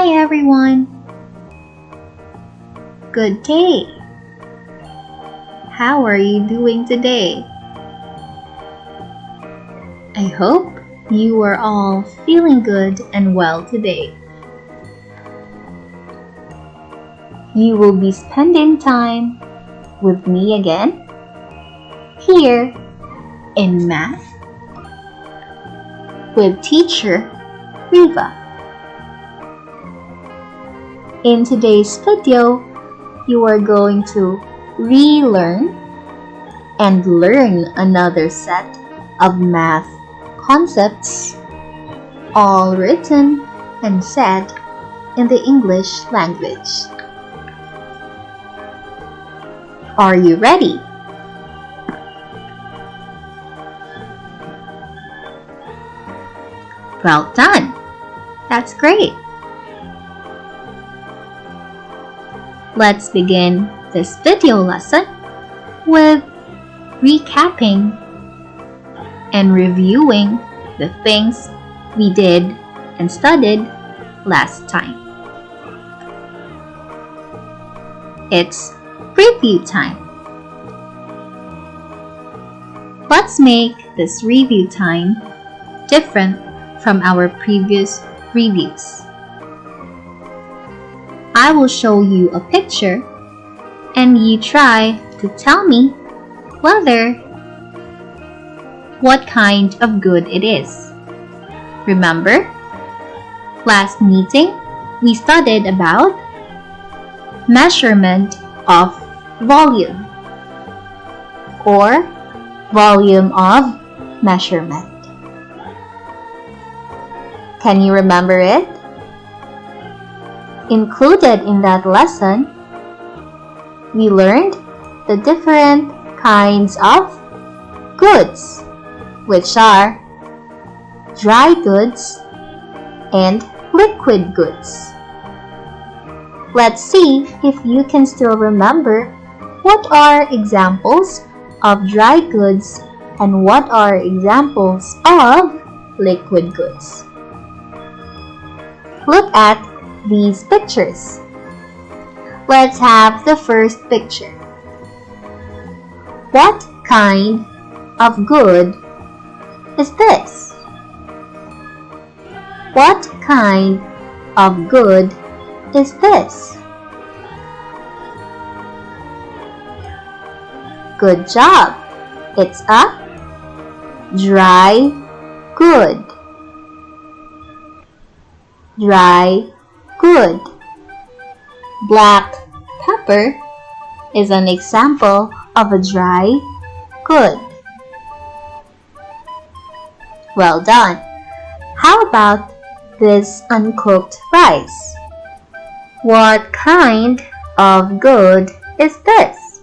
Hi everyone! Good day! How are you doing today? I hope you are all feeling good and well today. You will be spending time with me again here in Math with teacher Riva. In today's video, you are going to relearn and learn another set of math concepts, all written and said in the English language. Are you ready? Well done! That's great! Let's begin this video lesson with recapping and reviewing the things we did and studied last time. It's review time. Let's make this review time different from our previous reviews. I will show you a picture and you try to tell me what kind of good it is. Remember, last meeting we studied about measurement of volume or volume of measurement. Can you remember it? Included in that lesson, we learned the different kinds of goods, which are dry goods and liquid goods. Let's see if you can still remember what are examples of dry goods and what are examples of liquid goods. Look at these pictures. Let's have the first picture. What kind of good is this? What kind of good is this? Good job! It's a dry good. Dry good. Black pepper is an example of a dry good. Well done. How about this uncooked rice? What kind of good is this?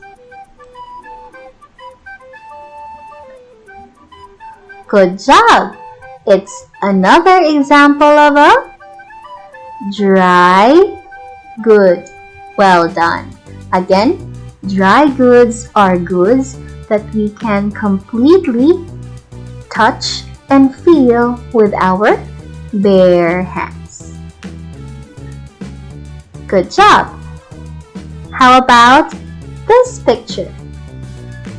Good job! It's another example of a dry good. Well done. Again, dry goods are goods that we can completely touch and feel with our bare hands. Good job. How about this picture?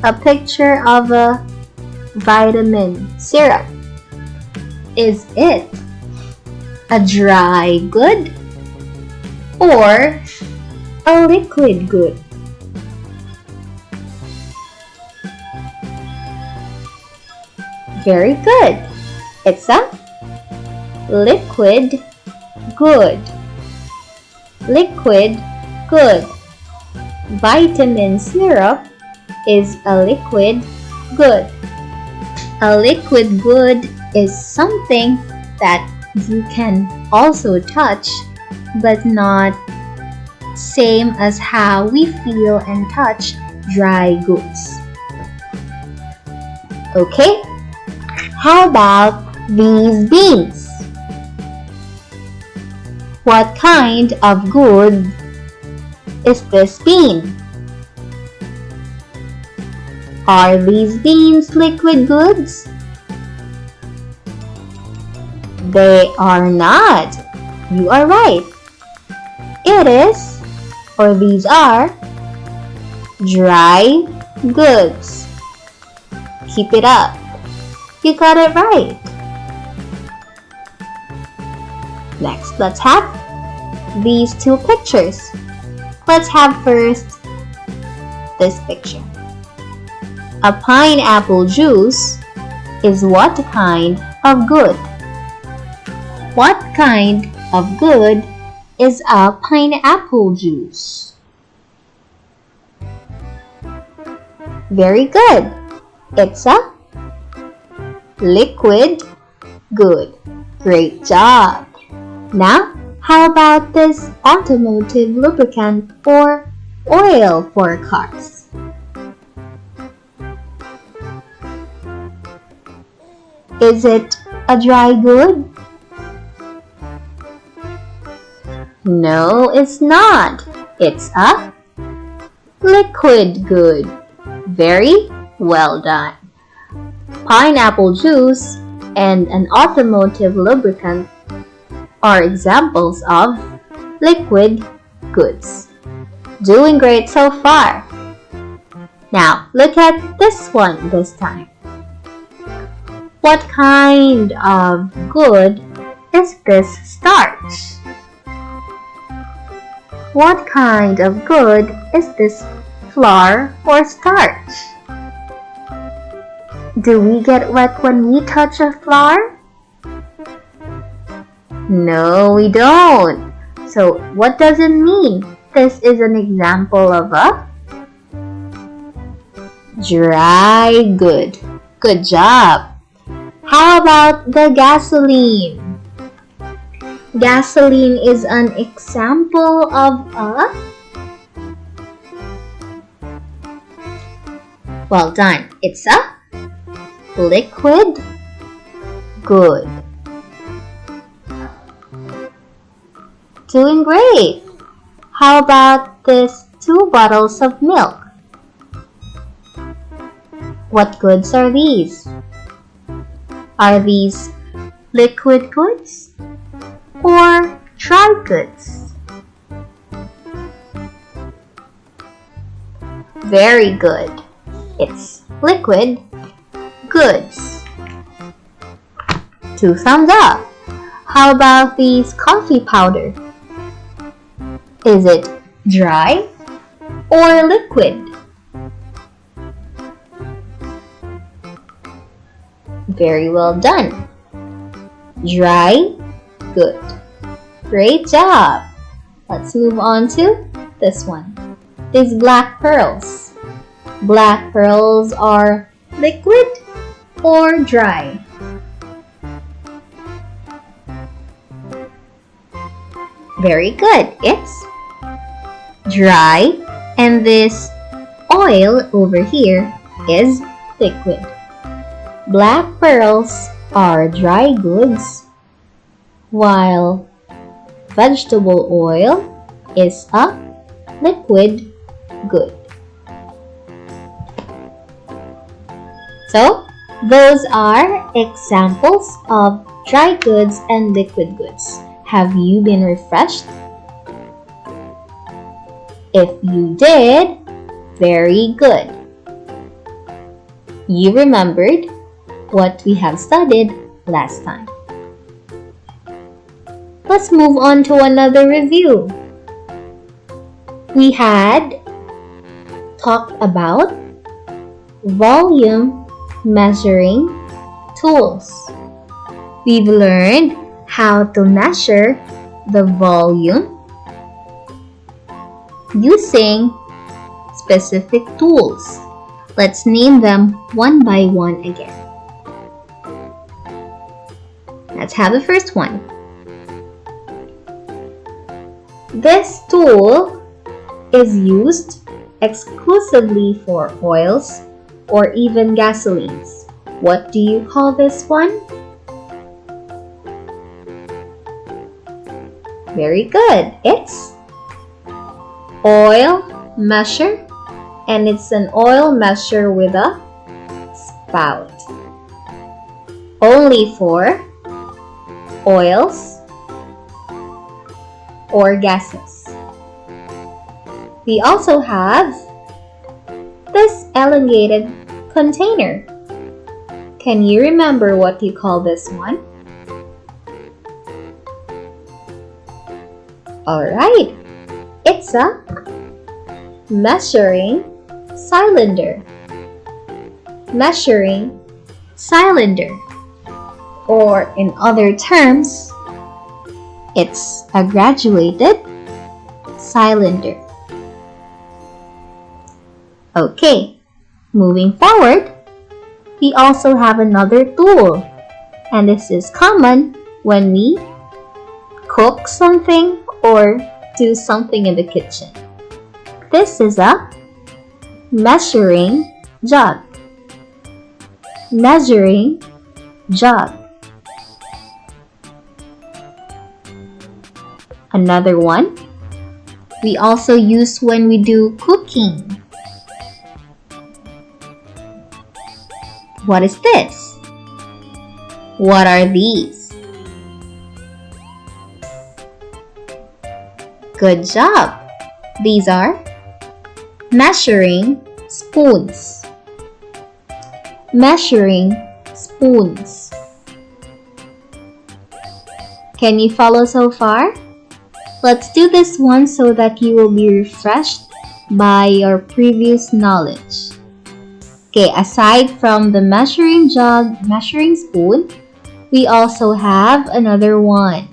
A picture of a vitamin syrup. Is it a dry good or a liquid good? Very good. It's a liquid good. Liquid good. Vitamin syrup is a liquid good. A liquid good is something that you can also touch, but not same as how we feel and touch dry goods. Okay? How about these beans? What kind of good is this bean? Are these beans liquid goods? They are not. You are right. It is, or these are, dry goods. Keep it up. You got it right. Next, let's have these two pictures. Let's have first this picture. A pineapple juice is what kind of good? What kind of good is a pineapple juice? Very good. It's a liquid good. Great job. Now, how about this automotive lubricant or oil for cars? Is it a dry good? No, it's not. It's a liquid good. Very well done. Pineapple juice and an automotive lubricant are examples of liquid goods. Doing great so far. Now, look at this one this time. What kind of good is this starch? What kind of good is this flour or starch? Do we get wet when we touch a flour? No, we don't. So, what does it mean? This is an example of a dry good. Good job. How about the gasoline? Gasoline is an example of a... Well done. It's a liquid good. Doing great. How about these 2 bottles of milk? What goods are these? Are these liquid goods or dry goods? Very good. It's liquid goods. 2 thumbs up. How about these coffee powder? Is it dry or liquid? Very well done. Dry good. Great job. Let's move on to this one. These black pearls. Black pearls are liquid or dry? Very good. It's dry, and this oil over here is liquid. Black pearls are dry goods, while vegetable oil is a liquid good. So, those are examples of dry goods and liquid goods. Have you been refreshed? If you did, very good. You remembered what we have studied last time. Let's move on to another review. We had talked about volume measuring tools. We've learned how to measure the volume using specific tools. Let's name them one by one again. Let's have the first one. This tool is used exclusively for oils or even gasolines. What do you call this one? Very good. It's oil measure, and it's an oil measure with a spout. Only for oils or gases. We also have this elongated container. Can you remember what you call this one? Alright, it's a measuring cylinder. Measuring cylinder. Or in other terms, it's a graduated cylinder. Okay, moving forward, we also have another tool, and this is common when we cook something or do something in the kitchen. This is a measuring jug. Measuring jug. Another one we also use when we do cooking. What is this? What are these? Good job! These are measuring spoons. Measuring spoons. Can you follow so far? Let's do this one so that you will be refreshed by your previous knowledge. Okay, aside from the measuring jug, measuring spoon, we also have another one.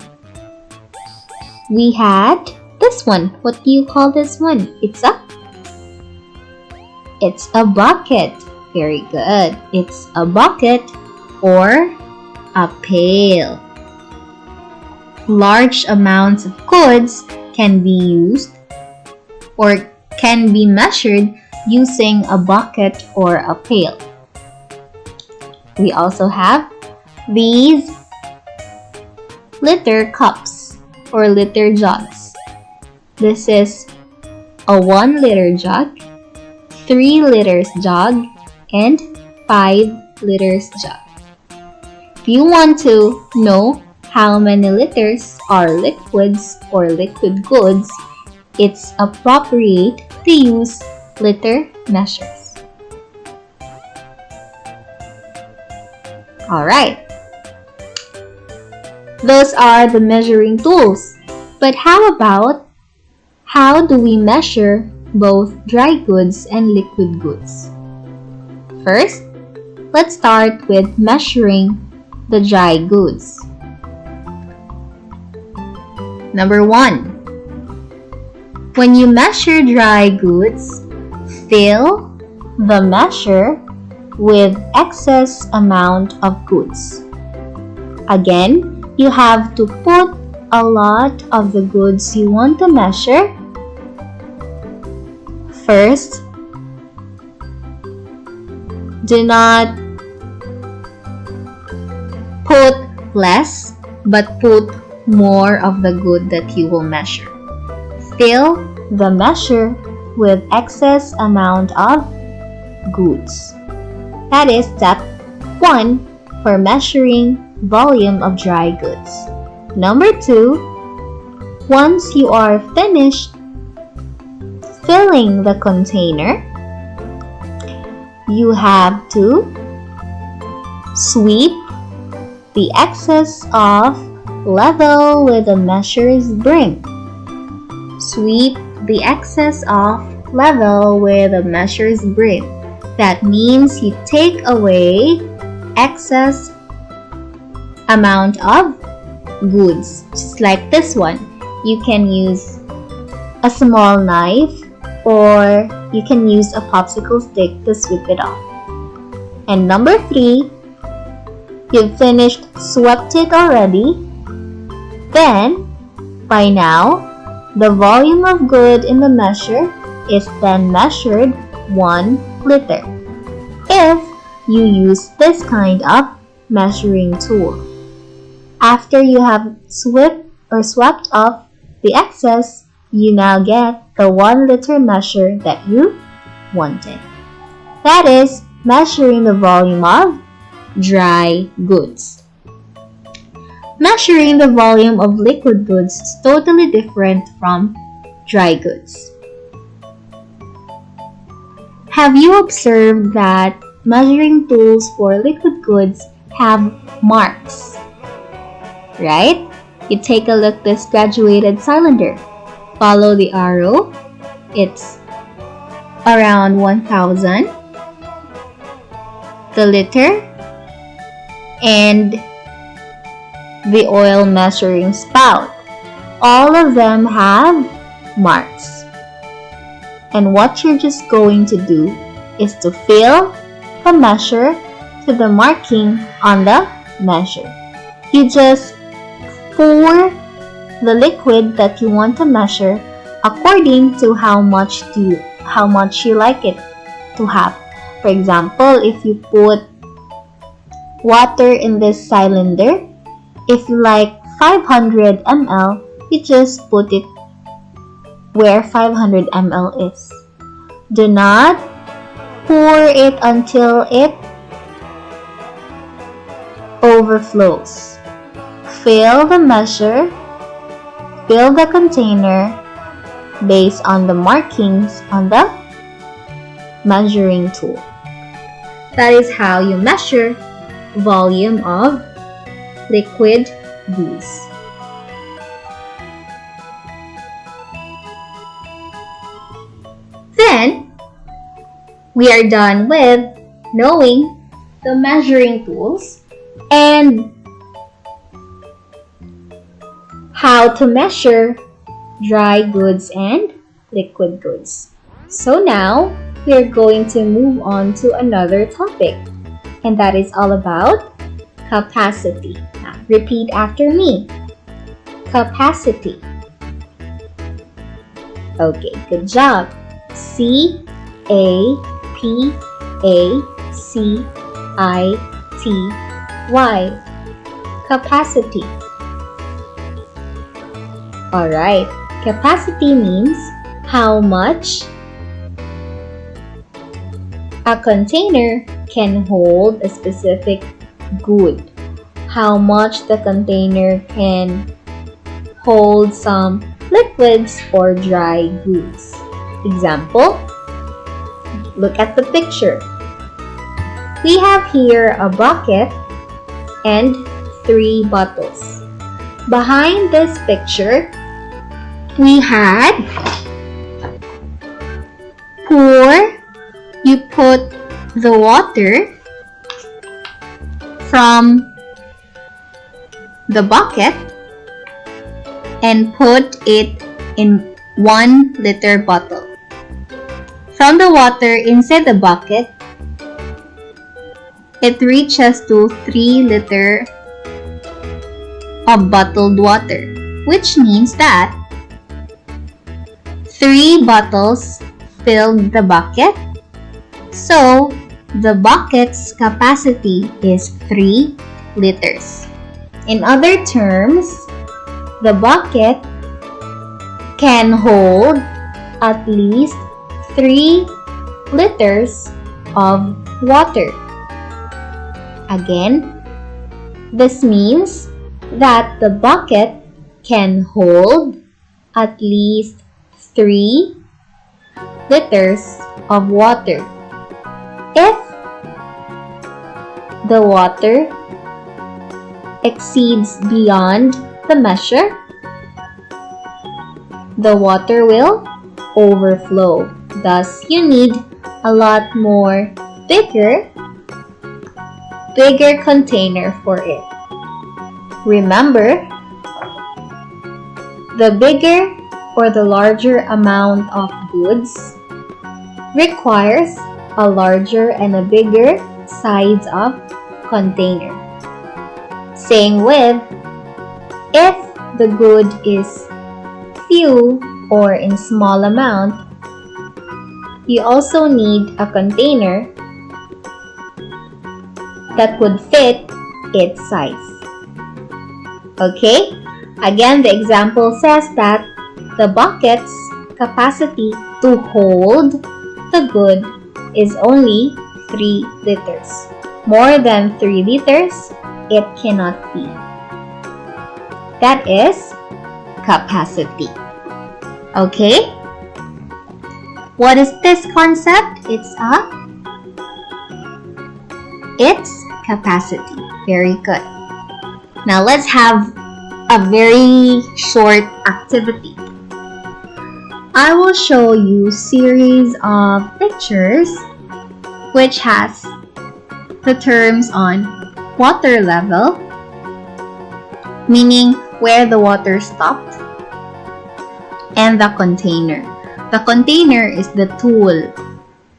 We had this one. What do you call this one? It's a bucket. Very good. It's a bucket or a pail. Large amounts of goods can be used or can be measured using a bucket or a pail. We also have these liter cups or liter jugs. This is a 1 liter jug, 3 liters jug, and 5 liters jug. If you want to know how many liters are liquids or liquid goods, it's appropriate to use liter measures. Alright, those are the measuring tools. But how do we measure both dry goods and liquid goods? First, let's start with measuring the dry goods. Number 1. When you measure dry goods, fill the measure with excess amount of goods. Again, you have to put a lot of the goods you want to measure. First, do not put less, but put more of the good that you will measure. Fill the measure with excess amount of goods. That is step 1 for measuring volume of dry goods. Number 2, once you are finished filling the container, you have to sweep the excess off level with the measure's brim. Sweep the excess off level with the measure's brim. That means you take away excess amount of goods. Just like this one, you can use a small knife or you can use a popsicle stick to sweep it off. And number 3, you've finished swept it already. Then, by now, the volume of good in the measure is then measured 1 liter. If you use this kind of measuring tool. After you have swept off the excess, you now get the 1 liter measure that you wanted. That is measuring the volume of dry goods. Measuring the volume of liquid goods is totally different from dry goods. Have you observed that measuring tools for liquid goods have marks? Right? You take a look at this graduated cylinder. Follow the arrow. It's around 1,000. The liter and the oil measuring spout. All of them have marks. And what you're just going to do is to fill the measure to the marking on the measure. You just pour the liquid that you want to measure according to how much you like it to have. For example, if you put water in this cylinder, if you like 500 ml, you just put it where 500 ml is. Do not pour it until it overflows. Fill the measure, fill the container based on the markings on the measuring tool. That is how you measure volume of liquid goods. Then, we are done with knowing the measuring tools and how to measure dry goods and liquid goods. So now, we are going to move on to another topic, and that is all about capacity. Now, repeat after me. Capacity. Okay, good job. C-A-P-A-C-I-T-Y. Capacity. Alright, capacity means how much a container can hold a specific good. How much the container can hold some liquids or dry goods. Example, look at the picture. We have here a bucket and 3 bottles. Behind this picture, we had you put the water from the bucket and put it in 1 liter bottle. From the water inside the bucket, it reaches to 3 liters of bottled water, which means that 3 bottles filled the bucket. So, the bucket's capacity is 3 liters. In other terms, the bucket can hold at least 3 liters of water. Again, this means that the bucket can hold at least 3 liters of water. If the water exceeds beyond the measure, the water will overflow. Thus, you need a lot more bigger container for it. Remember, the bigger or the larger amount of goods requires a larger and a bigger size of container. Same with, if the good is few or in small amount, you also need a container that would fit its size. Okay? Again, the example says that the bucket's capacity to hold the good is only 3 liters. More than 3 liters, it cannot be. That is capacity. Okay? What is this concept? It's capacity. Very good. Now let's have a very short activity. I will show you series of pictures which has the terms on water level, meaning where the water stopped, and the container. The container is the tool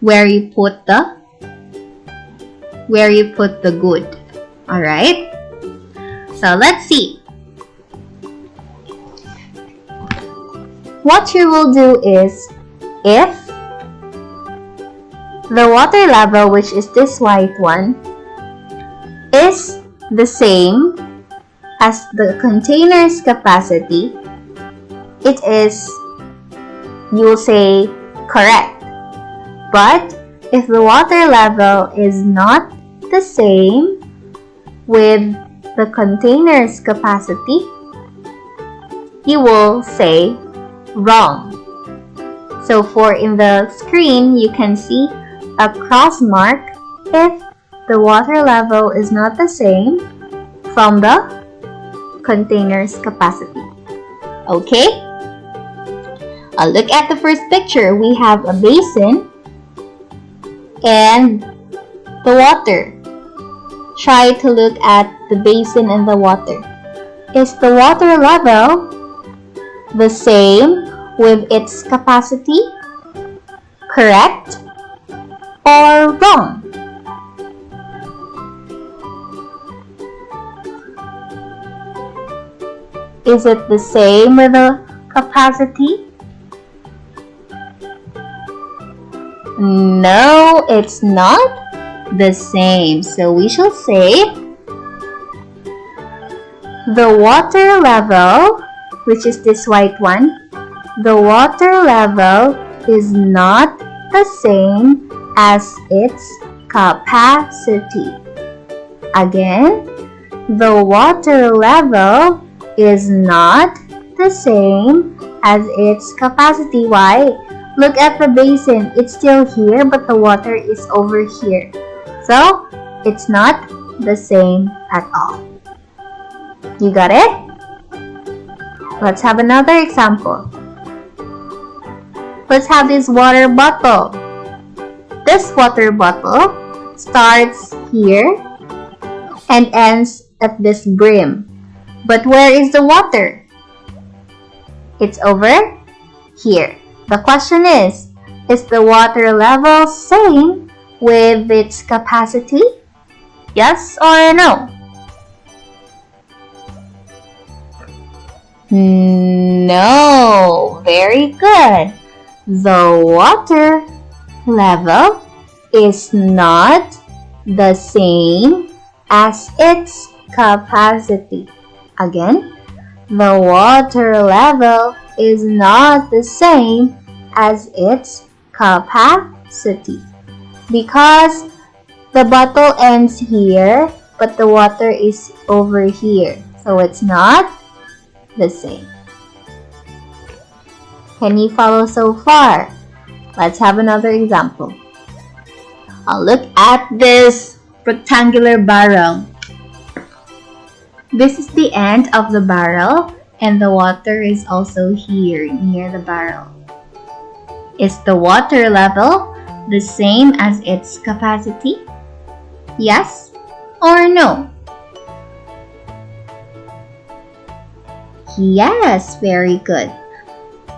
where you put the good. Alright? So let's see. What you will do is, if the water level, which is this white one, is the same as the container's capacity, it is, you will say, correct. But if the water level is not the same with the container's capacity, you will say wrong. So in the screen, you can see a cross mark if the water level is not the same from the container's capacity. Okay? Look at the first picture. We have a basin and the water. Try to look at the basin and the water. Is the water level the same with its capacity? Correct or wrong? Is it the same with the capacity? No, it's not the same. So we shall say the water level, which is this white one, the water level is not the same as its capacity. Again, the water level is not the same as its capacity. Why? Look at the basin. It's still here, but the water is over here. So, it's not the same at all. You got it? Let's have another example. Let's have this water bottle. This water bottle starts here and ends at this brim. But where is the water? It's over here. The question is the water level same with its capacity? Yes or no? No. Very good. The water level is not the same as its capacity. Again, the water level is not the same as its capacity because the bottle ends here but the water is over here, so it's not the same. Can you follow so far? Let's have another example. Look at this rectangular barrel. This is the end of the barrel and the water is also here near the barrel. Is the water level the same as its capacity? Yes or no? Yes, very good.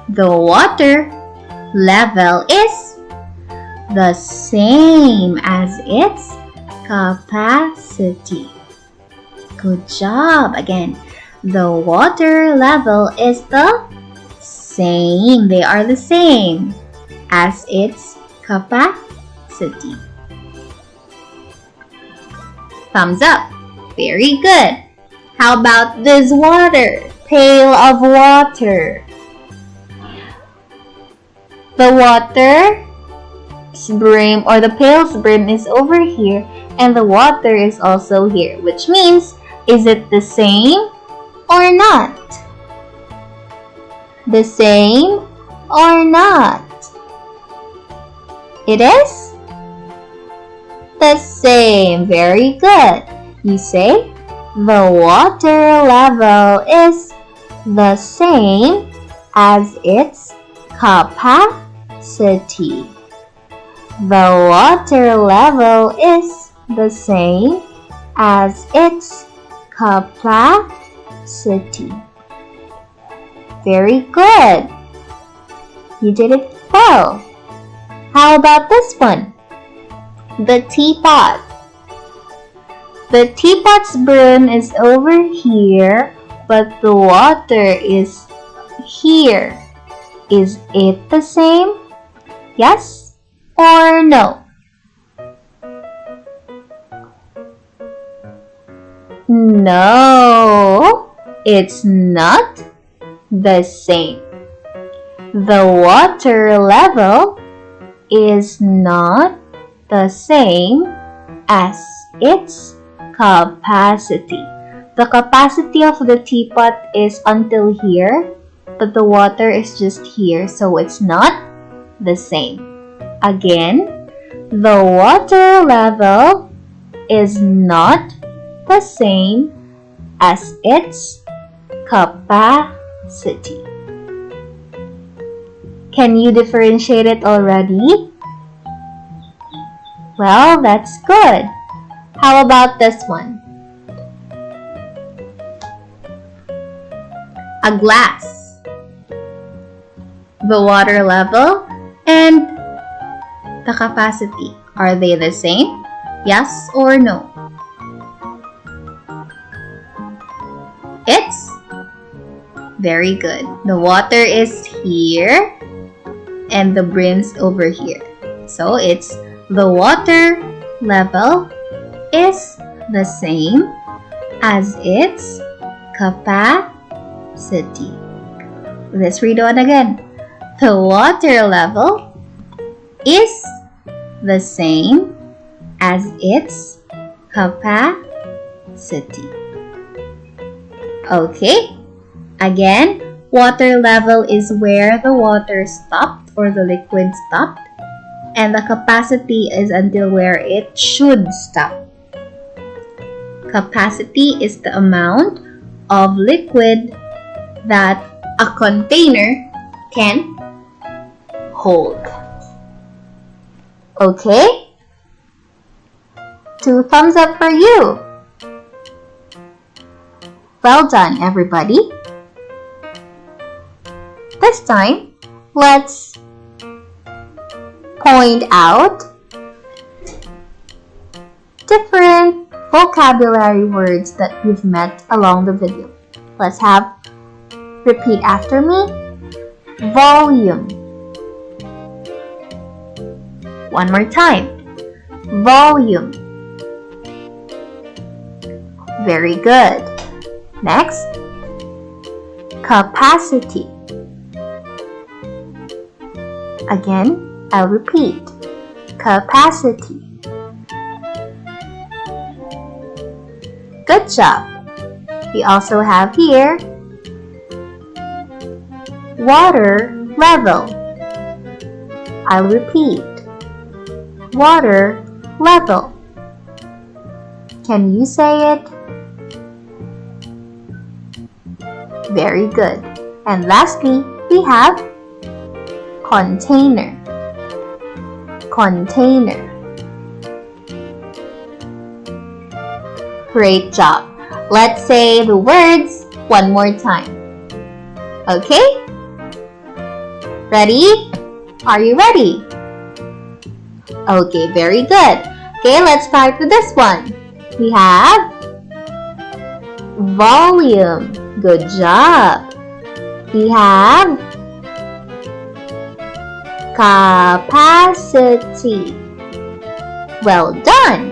The water level is the same as its capacity. Good job. Again, the water level is the same. They are the same as its capacity. Thumbs up. Very good. How about this water? Pail of water. The water's brim or the pail's brim is over here and the water is also here, which means, is it the same or not? The same or not? It is the same. Very good. You say the water level is the same as its capacity. The water level is the same as its capacity. Very good. You did it well. How about this one? The teapot. The teapot's brim is over here, but the water is here. Is it the same? Yes or no? No, it's not the same. The water level is not the same as its capacity. The capacity of the teapot is until here, but the water is just here, so it's not the same. Again, the water level is not the same as its capacity. Can you differentiate it already? Well, that's good. How about this one? A glass. The water level and the capacity, are they the same? Yes or no? It's very good. The water is here and the brim's over here. So it's the water level is the same as its capacity. Let's read on again. The water level is the same as its capacity. Okay, again, water level is where the water stopped or the liquid stopped, and the capacity is until where it should stop. Capacity is the amount of liquid that a container can hold. Okay? 2 thumbs up for you. Well done, everybody. This time, let's point out different vocabulary words that we've met along the video. Let's repeat after me. Volume. One more time. Volume. Very good. Next, capacity. Again, I'll repeat. Capacity. Good job. We also have here water level. I'll repeat. Water level. Can you say it? Very good. And lastly, we have container. Container. Great job. Let's say the words one more time. Okay? Ready? Are you ready? Okay, very good. Okay, let's start with this one. We have volume. Good job. We have capacity. Well done.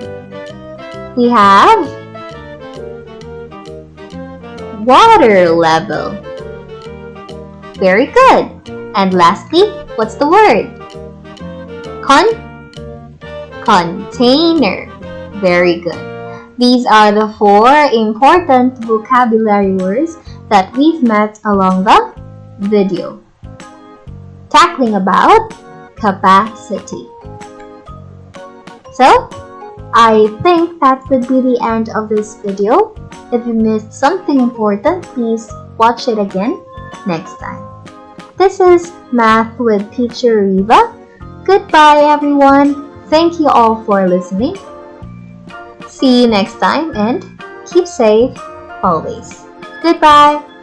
We have water level. Very good. And lastly, what's the word? Container. Very good. These are the 4 important vocabulary words that we've met along the video. Tackling about capacity. So, I think that would be the end of this video. If you missed something important, please watch it again next time. This is Math with Teacher Riva. Goodbye, everyone. Thank you all for listening. See you next time and keep safe always. Goodbye.